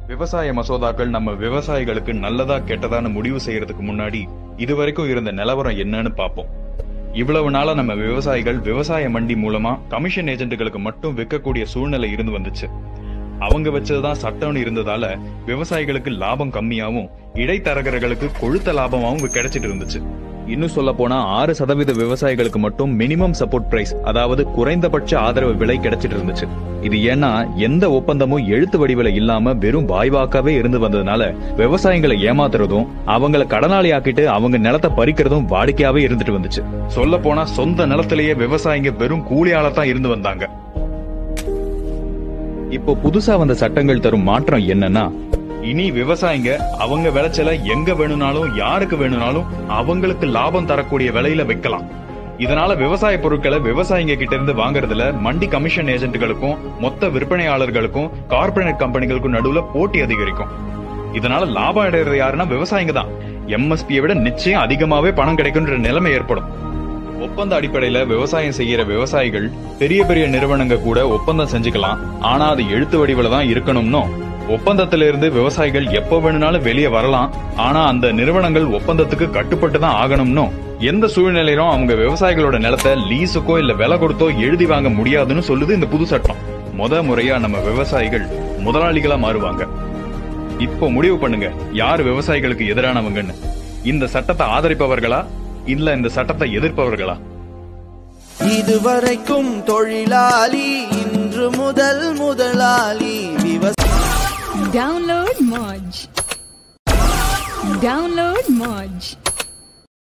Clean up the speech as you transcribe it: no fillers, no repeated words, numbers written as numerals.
விவசாய மசோதாக்கள் நம்ம விவசாயிகளுக்கு நல்லதா கெட்டதான்னு முடிவு செய்யறதுக்கு முன்னாடி இதுவரைக்கும் இருந்த நிலவரம் என்னன்னு பார்ப்போம். இவ்வளவு நாளா நம்ம விவசாயிகள் விவசாய மண்டி மூலமா கமிஷன் ஏஜென்ட்டுகளுக்கு மட்டும் விற்கக்கூடிய சூழ்நிலை இருந்து வந்துச்சு. அவங்க வச்சதுதான் சட்டம்னு இருந்ததால விவசாயிகளுக்கு லாபம் கம்மியாவும் இடைத்தரகர்களுக்கு கொழுத்த லாபமாவும் கிடைச்சிட்டு இருந்துச்சு. இன்னும் சொல்ல போனா 6% விவசாயிகளுக்கு மட்டும் மினிமம் சப்போர்ட் பிரைஸ், அதாவது குறைந்தபட்ச ஆதரவு விலை கிடைச்சிட்டு இருந்துச்சு. இது ஏன்னா எந்த ஒப்பந்தமும் எழுத்து வடிவில இல்லாம வெறும் வாய்வாக்காவே இருந்து வந்ததுனால விவசாயிகளை ஏமாத்துறதும் அவங்களை கடனாளி ஆக்கிட்டு அவங்க நிலத்தை பறிக்கிறதும் வாடிக்கையாவே இருந்துட்டு வந்துச்சு. சொல்ல போனா சொந்த நிலத்திலேயே விவசாயிங்க வெறும் கூலியால தான் இருந்து வந்தாங்க. இப்போ புதுசா வந்த சட்டங்கள் தரும் மாற்றம் என்னன்னா, இனி விவசாயிங்க அவங்க விளைச்சல எங்க வேணும்னாலும் யாருக்கு வேணும்னாலும் அவங்களுக்கு லாபம் தரக்கூடிய விலையில வைக்கலாம். இதனால விவசாய பொருட்களை விவசாயிங்க கிட்ட இருந்து வாங்குறதுல மண்டி கமிஷன் ஏஜென்ட்டுகளுக்கும் மொத்த விற்பனையாளர்களுக்கும் கார்பரேட் கம்பெனிகளுக்கும் நடுவுல போட்டி அதிகரிக்கும். இதனால லாபம் அடைறது யாருன்னா விவசாயிங்க தான். எம்எஸ்பியை விட நிச்சயம் அதிகமாவே பணம் கிடைக்கும்ன்ற நிலைமை ஏற்படும். ஒப்பந்த அடிப்படையில விவசாயம் செய்யற விவசாயிகள் பெரிய பெரிய நிறுவனங்க கூட ஒப்பந்தம் செஞ்சுக்கலாம். ஆனா அது எழுத்து வடிவில தான் இருக்கணும்னோ, ஒப்பந்தத்திலிருந்து விவசாயிகள் எப்ப வேணும்னாலும் வெளியே வரலாம். ஆனா அந்த நிறுவனங்கள் ஒப்பந்தத்துக்கு கட்டுப்பட்டு தான் ஆகணும்னோ, எந்த சூழ்நிலையிலும் அவங்க விவசாயிகளோட நிலத்தை லீஸுக்கோ இல்ல விலை கொடுத்தோ எழுதி வாங்க முடியாதுன்னு சொல்லுது இந்த புது சட்டம். முறையா நம்ம விவசாயிகள் முதலாளிகளா மாறுவாங்க. இப்போ முடிவு பண்ணுங்க, யார் விவசாயிகளுக்கு எதிரானவங்கன்னு. இந்த சட்டத்தை ஆதரிப்பவர்களா இல்ல இந்த சட்டத்தை எதிர்ப்பவர்களா? இதுவரைக்கும் தொழிலாளி, இன்று முதல் முதலாளி. Download Moj.